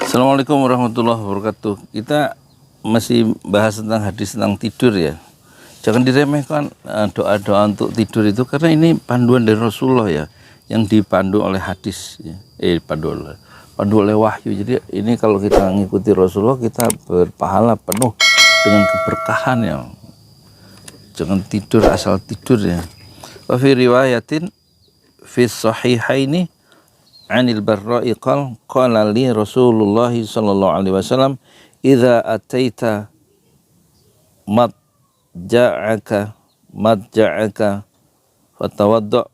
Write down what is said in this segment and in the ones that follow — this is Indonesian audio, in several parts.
Assalamualaikum warahmatullahi wabarakatuh. Kita masih bahas tentang hadis tentang tidur ya. Jangan diremehkan doa-doa untuk tidur itu, karena ini panduan dari Rasulullah ya, yang dipandu oleh hadis ya. Pandu oleh wahyu. Jadi ini kalau kita ngikuti Rasulullah, kita berpahala penuh dengan keberkahan ya. Jangan tidur asal tidur ya. Wa fi riwayatin fi sahihaini Anil Barra'i qala li Rasulullah sallallahu alaihi wasallam idza ataita madja'aka fatawadda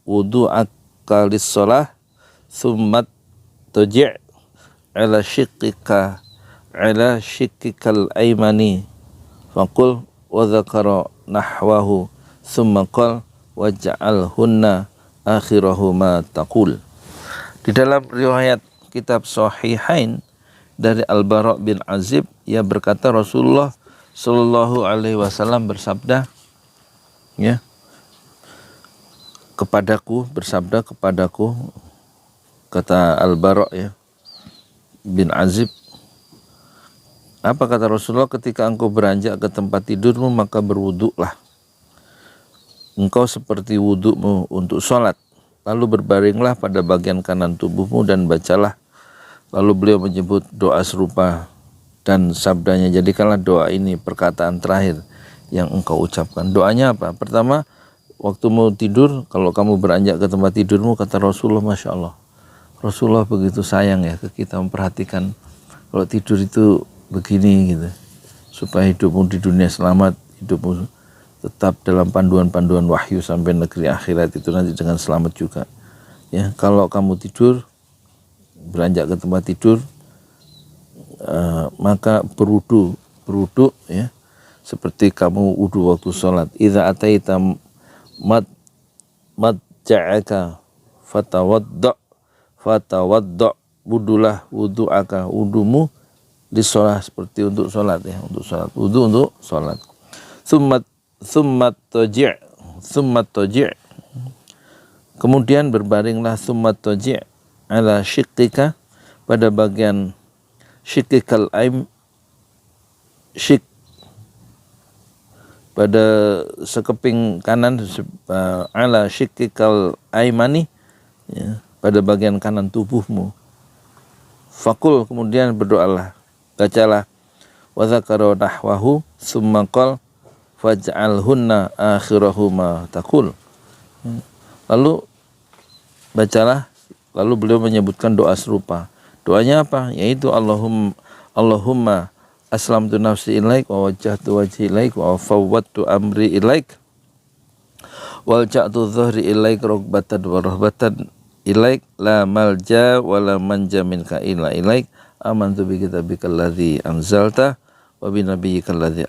wudu'aka lis-shalah thumma tuji' ala shiqqikal aymani faqul wa dzakara nahwahu thumma qala waj'alhunna akhirahu ma taqul. Di dalam riwayat kitab Sahihain dari Al-Bara' bin Azib, ia berkata Rasulullah Shallallahu Alaihi Wasallam bersabda kepadaku, kata Al-Bara' ya bin Azib, apa kata Rasulullah, ketika engkau beranjak ke tempat tidurmu maka berwuduklah engkau seperti wudukmu untuk sholat. Lalu berbaringlah pada bagian kanan tubuhmu dan bacalah. Lalu beliau menyebut doa serupa dan sabdanya, jadikanlah doa ini perkataan terakhir yang engkau ucapkan. Doanya apa? Pertama, waktu mau tidur, kalau kamu beranjak ke tempat tidurmu, kata Rasulullah, Masya Allah, Rasulullah begitu sayang ya ke kita, memperhatikan kalau tidur itu begini gitu, supaya hidupmu di dunia selamat, hidupmu tetap dalam panduan-panduan wahyu sampai negeri akhirat itu nanti dengan selamat juga ya. Kalau kamu tidur, beranjak ke tempat tidur, maka berwudu ya, seperti kamu wudu waktu sholat. Idza ataita madja'aka fatawadda wudulah wudu'aka, wudumu di sholat seperti untuk sholat ya, untuk sholat, wudu untuk sholat. Summat toji', kemudian berbaringlah, summat toji' ala shiqqika, pada bagian shiqqikal aim, pada sekeping kanan, ala shiqqikal aimani ya, pada bagian kanan tubuhmu. Fakul, kemudian berdoalah, bacalah, wa dzakara nahwahu summa qala faj'alhunna akhirahu ma taqul. Lalu bacalah, lalu beliau menyebutkan doa serupa. Doanya apa? Yaitu Allahumma aslamtu nafsi ilaik wa wajjahtu wajhi ilaik wa fawwadtu amri ilaik wal ja'tu dhahri ilaik raghbatan wa rahbatan ilaik la malja wa la manja minka illa ilaik amantu bi kitabikal ladzi anzalta wa bi nabiyyikal ladzi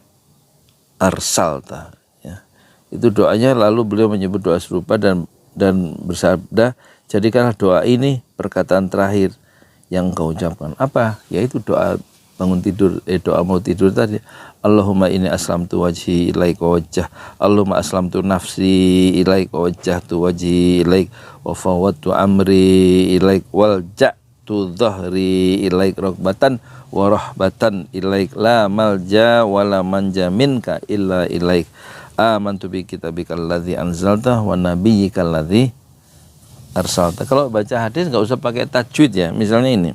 arsalta ya. Itu doanya. Lalu beliau menyebut doa serupa dan bersabda, jadikanlah doa ini perkataan terakhir yang engkau ucapkan. Apa? Yaitu doa bangun tidur, doa mau tidur tadi. Allahumma inni aslamtu wajhi ilaik wa wajjah, Allahumma aslamtu nafsi ilaik wa wajjahtu wajhi ilaik wa fawwadtu amri ilaik wal ja'tu dhahri ilaik raghbatan wa rahbatan ilaik la malja wa la manja minka illa ilaik amantu bi kitabikal ladzi anzalta wa nabiyyikal ladzi arsalta. Kalau baca hadis enggak usah pakai tajwid ya. Misalnya ini,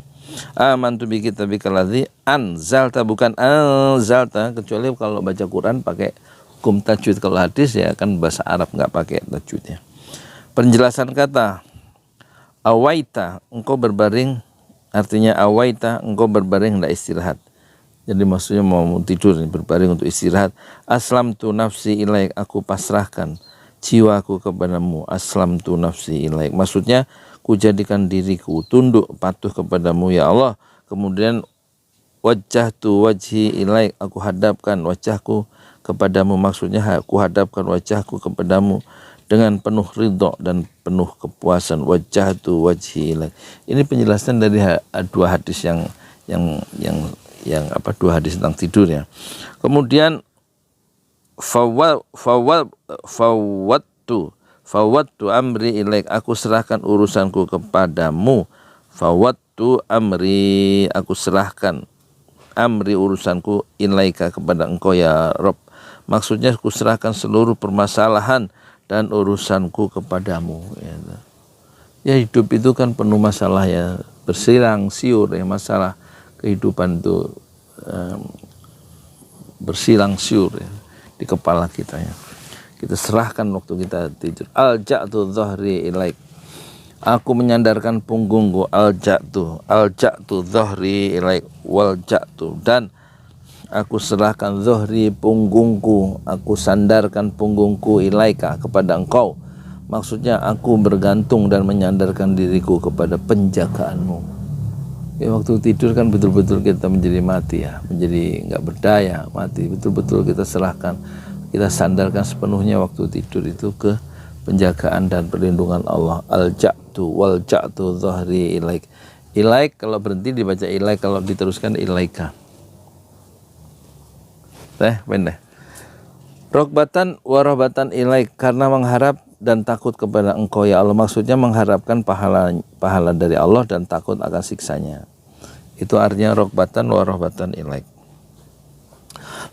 amantu bi kitabikal ladzi anzalta, bukan anzalta, kecuali kalau baca Quran pakai hukum tajwid. Kalau hadis ya kan bahasa Arab, enggak pakai tajwid ya. Penjelasan kata awaita, engkau berbaring, artinya awaita, engkau berbaring hendak istirahat. Jadi maksudnya mau tidur, berbaring untuk istirahat. Aslamtu nafsi ilaik, aku pasrahkan jiwaku kepadamu. Aslamtu nafsi ilaik, maksudnya ku jadikan diriku tunduk patuh kepadamu ya Allah. Kemudian wajjahtu wajhi ilaik, aku hadapkan wajahku kepadamu, maksudnya aku hadapkan wajahku kepadamu dengan penuh ridho dan penuh kepuasan. Wajjahtu wajhi ilaik. Ini penjelasan dari dua hadis yang dua hadis tentang tidur ya. Kemudian fawwadtu amri ilaik, aku serahkan urusanku kepadamu. Fawattu amri, aku serahkan amri, urusanku, ilaika, kepada engkau ya Rob. Maksudnya aku serahkan seluruh permasalahan dan urusanku kepadamu. Ya hidup itu kan penuh masalah ya, bersilang siur ya, masalah kehidupan itu bersilang siur ya, di kepala kita ya. Kita serahkan waktu kita tidur. Alja'tu dhahri ilaik, aku menyandarkan punggungku. Alja'tu dhahri ilaik walja'tu, dan aku serahkan dhahri, punggungku, aku sandarkan punggungku, ilaika, kepada engkau. Maksudnya aku bergantung dan menyandarkan diriku kepada penjagaanmu. Ya, waktu tidur kan betul-betul kita menjadi mati ya, menjadi nggak berdaya, mati. Betul-betul kita serahkan, kita sandarkan sepenuhnya waktu tidur itu ke penjagaan dan perlindungan Allah. Alja'tu walja'tu dhahri ilaik. Ilaik kalau berhenti dibaca ilaik, kalau diteruskan ilaika. Pendek. Rokbatan warahbatan ilaik, karena mengharap dan takut kepada engkau ya Allah. Maksudnya mengharapkan pahala dari Allah dan takut akan siksanya. Itu artinya rokbatan warahbatan ilaik.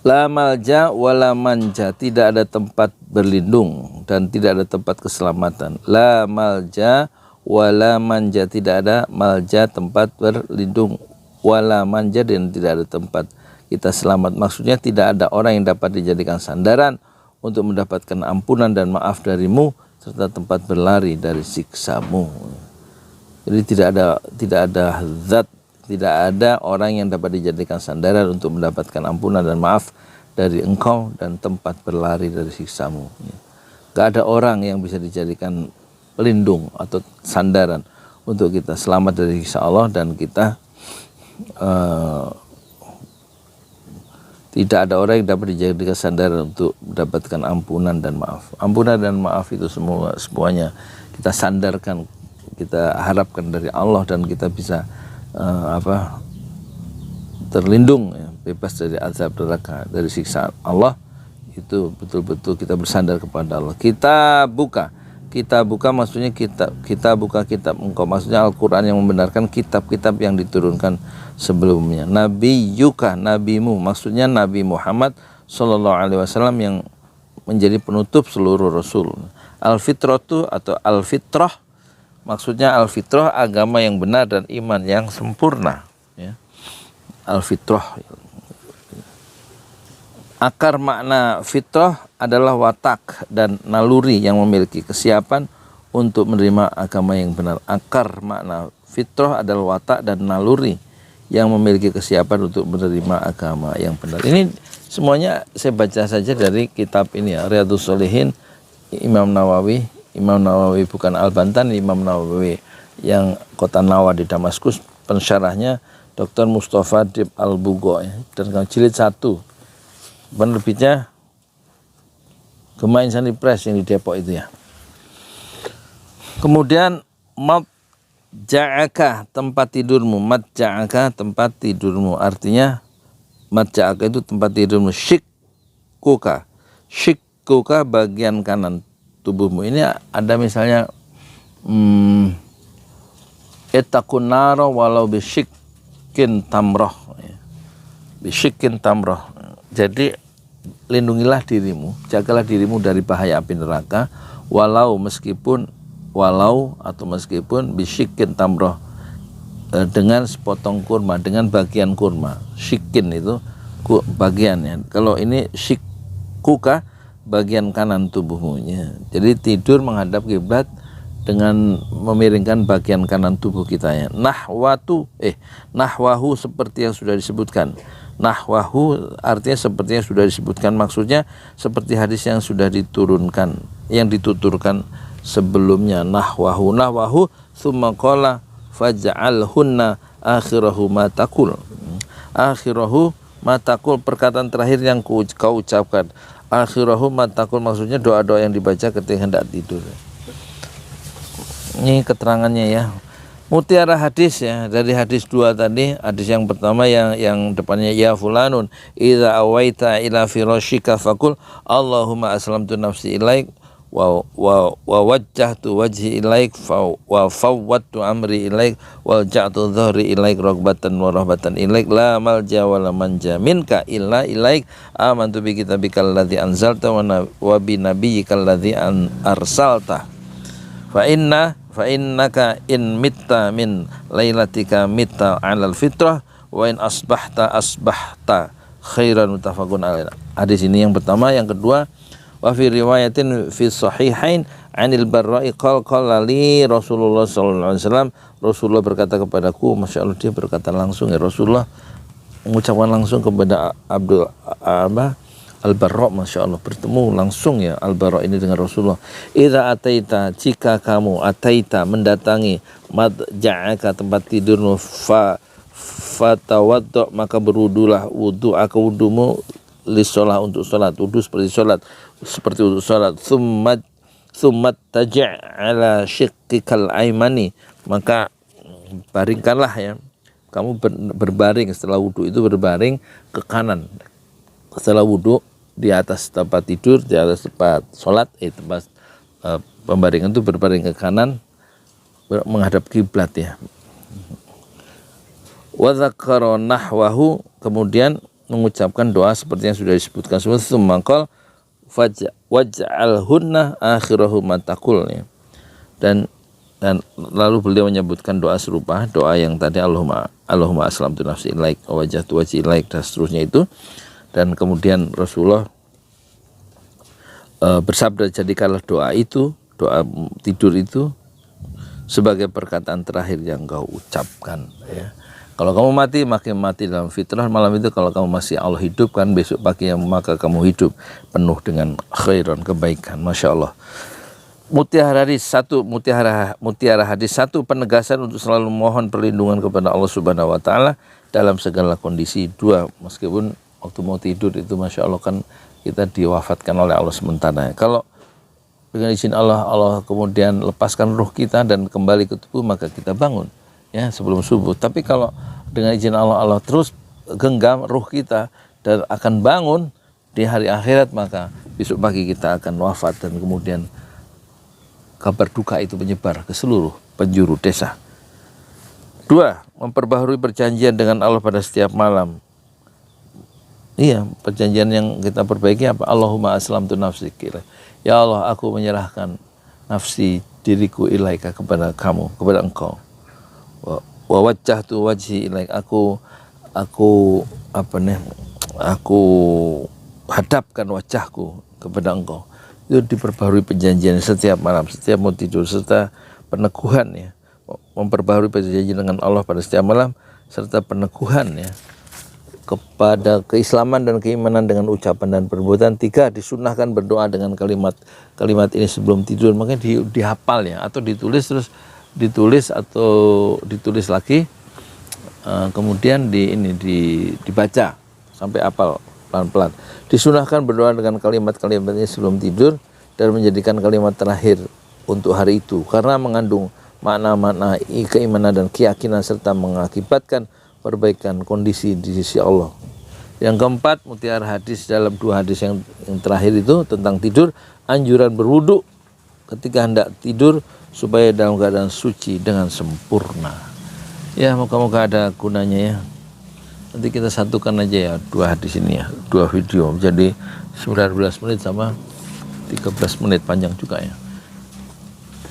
La malja wala manja, tidak ada tempat berlindung dan tidak ada tempat keselamatan. La malja wala manja, tidak ada malja, tempat berlindung, wala manja, dan tidak ada tempat kita selamat. Maksudnya tidak ada orang yang dapat dijadikan sandaran untuk mendapatkan ampunan dan maaf darimu, serta tempat berlari dari siksamu. Jadi tidak ada zat, tidak ada orang yang dapat dijadikan sandaran untuk mendapatkan ampunan dan maaf dari engkau dan tempat berlari dari siksamu. Gak ada orang yang bisa dijadikan pelindung atau sandaran untuk kita selamat dari siksa Allah, dan kita tidak ada orang yang dapat dijadikan sandaran untuk mendapatkan ampunan dan maaf. Ampunan dan maaf itu semuanya kita sandarkan, kita harapkan dari Allah, dan kita bisa terlindung ya, bebas dari azab neraka, dari siksa Allah. Itu betul-betul kita bersandar kepada Allah. Kita buka maksudnya kita buka kitab engkau, maksudnya Al-Quran yang membenarkan kitab-kitab yang diturunkan sebelumnya. Nabi Yuka, nabimu, maksudnya Nabi Muhammad SAW yang menjadi penutup seluruh Rasul. Al-Fitratu atau Al-Fitrah, maksudnya Al-Fitrah, agama yang benar dan iman yang sempurna ya. Al-Fitrah, akar makna fitrah adalah watak dan naluri yang memiliki kesiapan untuk menerima agama yang benar. Akar makna fitrah adalah watak dan naluri yang memiliki kesiapan untuk menerima agama yang benar. Ini semuanya saya baca saja dari kitab ini ya, Riyadhus Shalihin, Imam Nawawi bukan Al-Bantani, Imam Nawawi yang kota Nawa di Damaskus. Pensyarahnya Dr. Mustafa Dib Al-Bugo ya, dan jilid 1. Penerbitnya Gema Insani Press yang di Depok itu ya. Kemudian matja'aka, tempat tidurmu. Matja'aka, tempat tidurmu, artinya matja'aka itu tempat tidurmu. Shikkuka bagian kanan tubuhmu. Ini ada misalnya ittaqun nara walau bisyikkin tamroh ya. Bisyikkin tamroh. Jadi lindungilah dirimu, jagalah dirimu dari bahaya api neraka, meskipun bisyikkin tamroh, dengan sepotong kurma, dengan bagian kurma. Syikin itu bagiannya. Kalau ini syikkuka, bagian kanan tubuhmu ya. Jadi tidur menghadap kiblat dengan memiringkan bagian kanan tubuh kita ya. Nahwahu, seperti yang sudah disebutkan. Nahwahu artinya seperti yang sudah disebutkan, maksudnya seperti hadis yang sudah dituturkan sebelumnya. Nahwahu thumma qala faj'alhunna akhirahu ma taqul. Akhirahu ma taqul, perkataan terakhir yang kau ucapkan. Akhirahu ma taqul maksudnya doa-doa yang dibaca ketika hendak tidur. Ini keterangannya ya. Mutiara hadis ya, dari hadis 2 tadi. Hadis yang pertama yang depannya ya fulanun idza awaita ila firashika faqul Allahumma aslamtu nafsi ilaik wa wajjahtu wajhi ilaik wa fawwadtu amri ilaik wal ja'tu dhahri ilaik raghbatan wa rahbatan ilaik la malja wa la manja minka illa ilaik amantu bi kitabikal ladzi anzalta wa bi nabiyyikal ladzi arsalta fa innaka in mitta min lailatika mitta 'alal fitrah wa in asbahta khairan mutafaqun alaih. Hadis ini yang pertama. Yang kedua, wa fi riwayatin fi sahihain 'anil barra'i qala li Rasulullah sallallahu alaihi wasallam, Rasulullah berkata kepadaku, Masya Allah, dia berkata langsung ya, Rasulullah mengucapkan langsung kepada Al-Barra, Masya Allah, bertemu langsung ya Al-Barra ini dengan Rasulullah. Idza ataita, jika kamu ataita mendatangi madja'aka, tempat tidurmu, fatawaddo, maka berudulah, wudumu lisolah, untuk sholat, wudu seperti untuk sholat. Summat taja' ala syiqqikal aimani, maka baringkanlah ya, kamu berbaring setelah wudu itu, berbaring ke kanan setelah wudu, di atas tempat tidur, di atas tempat sholat, tempat pembaringan itu berbaring ke kanan menghadap kiblat ya. Wa dzakara nahwahu, kemudian mengucapkan doa seperti yang sudah disebutkan sebelumnya. Tsumaqal waj'alhunna akhirahu matakul ya. Dan lalu beliau menyebutkan doa serupa doa yang tadi, Allahumma aslamtu nafsi ilaik wa wajjahtu wajhi ilaik, dan seterusnya itu. Dan kemudian Rasulullah bersabda, jadikanlah doa itu, doa tidur itu sebagai perkataan terakhir yang kau ucapkan ya. Kalau kamu mati dalam fitrah malam itu. Kalau kamu masih Allah hidupkan besok pagi, maka kamu hidup penuh dengan khairan, kebaikan. Masya Allah. Mutiara hadis satu, penegasan untuk selalu mohon perlindungan kepada Allah Subhanahu wa Ta'ala dalam segala kondisi. Dua, meskipun waktu mau tidur itu Masya Allah kan kita diwafatkan oleh Allah sementara. Kalau dengan izin Allah kemudian lepaskan ruh kita dan kembali ke tubuh, maka kita bangun ya sebelum subuh. Tapi kalau dengan izin Allah terus genggam ruh kita dan akan bangun di hari akhirat, maka besok pagi kita akan wafat, dan kemudian kabar duka itu menyebar ke seluruh penjuru desa. Dua, memperbaharui perjanjian dengan Allah pada setiap malam. Iya, perjanjian yang kita perbaiki apa? Allahumma aslamtu nafsi ilaik. Ya Allah, aku menyerahkan nafsi diriku ilaika, kepada kamu, kepada engkau. Wa wajjahtu wajhi ilaik, aku hadapkan wajahku kepada engkau. Itu diperbaharui perjanjian setiap malam, setiap mau tidur, serta peneguhan ya, memperbaharui perjanjian dengan Allah pada setiap malam, serta peneguhan ya kepada keislaman dan keimanan dengan ucapan dan perbuatan. Tiga, disunahkan berdoa dengan kalimat ini sebelum tidur, makanya dihafal ya, atau ditulis lagi, kemudian dibaca sampai hafal pelan-pelan. Disunahkan berdoa dengan kalimat-kalimatnya sebelum tidur dan menjadikan kalimat terakhir untuk hari itu, karena mengandung makna-makna keimanan dan keyakinan, serta mengakibatkan perbaikan kondisi di sisi Allah. Yang keempat, mutiara hadis dalam dua hadis yang terakhir itu tentang tidur, anjuran berwudu ketika hendak tidur supaya dalam keadaan suci dengan sempurna. Ya, moga-moga ada gunanya ya. Nanti kita satukan aja ya dua hadis ini ya, dua video, jadi 19 menit sama 13 menit, panjang juga ya.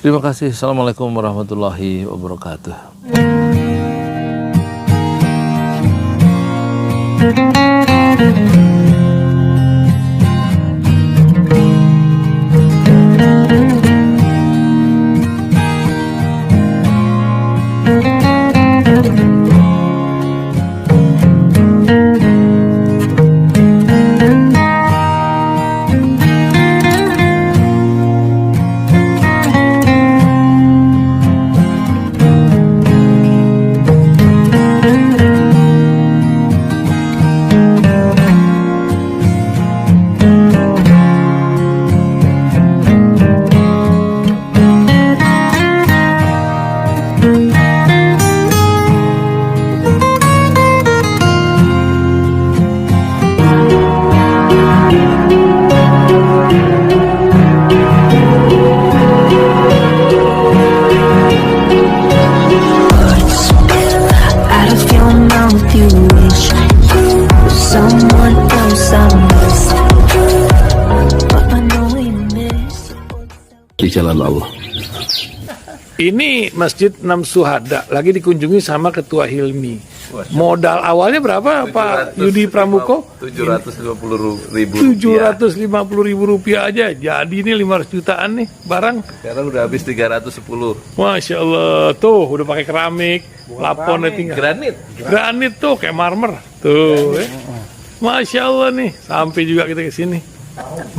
Terima kasih. Assalamualaikum warahmatullahi wabarakatuh. jalan Allah. Ini Masjid Enam Syuhada lagi dikunjungi sama Ketua Hilmi. Modal awalnya berapa Pak Yudi Pramuko? 750.000 Rp750.000 aja. Jadi ini 500 jutaan nih barang. Sekarang udah habis 310. Masya Allah, tuh udah pakai keramik, laponnya tinggal. Granit tuh kayak marmer. Tuh, Masya Allah nih, sampai juga kita ke sini.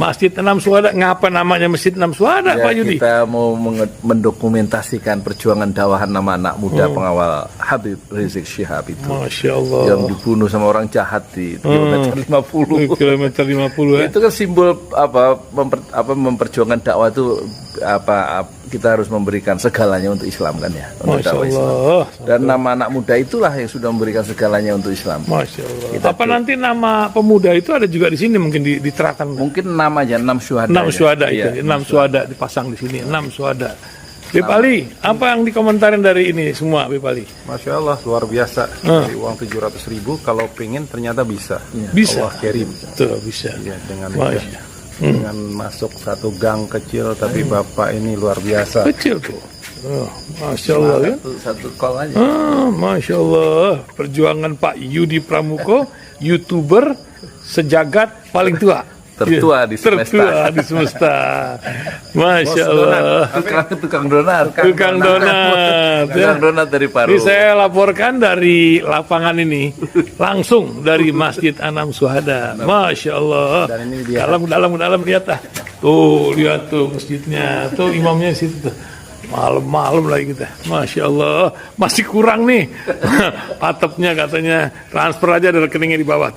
Masjid Enam Syuhada, ngapa namanya Masjid Enam Syuhada, Ya, Pak Yudi? kita mau mendokumentasikan perjuangan dakwah nama anak muda pengawal Habib Rizik Syihab itu. Masya Allah. Yang dibunuh sama orang jahat di kilometer 50. Kilometer 50 ya. Itu kan simbol memperjuangkan dakwah itu kita harus memberikan segalanya untuk Islam kan ya, untuk Masya dakwah Islam. Allah. Dan nama anak muda itulah yang sudah memberikan segalanya untuk Islam. Masya Allah. Apa nanti nama pemuda itu ada juga di sini mungkin diterapkan? Mungkin namanya 6 syuhada. 6 syuhada itu, Iya, 6 syuhada dipasang di sini, 6 syuhada. Bip Ali, apa yang dikomentarin dari ini semua, Bip Ali? Masya Allah, luar biasa. Dari uang 700.000, kalau pengen ternyata bisa. Bisa. Allah kirim. Tuh, bisa. Ya, dengan Masya. mudah. Dengan masuk satu gang kecil, tapi Bapak ini luar biasa. Kecil tuh. Oh, Masya Allah ya. Satu call aja. Masya Allah. Perjuangan Pak Yudi Pramuko, YouTuber sejagat paling tua. Tertua di semesta. Tertua di semesta. Masya Allah. Tukang donat. Tukang donat. Tukang donat dari Paru. Ini saya laporkan dari lapangan ini, langsung dari Masjid Enam Syuhada. Masya Allah. Dan ini dia. Dalam lihat ah. Tuh lihat tuh masjidnya. Tuh imamnya di situ tuh. Malam-malam lagi kita. Masya Allah. Masih kurang nih. Atapnya katanya transfer aja dari rekeningnya di bawah.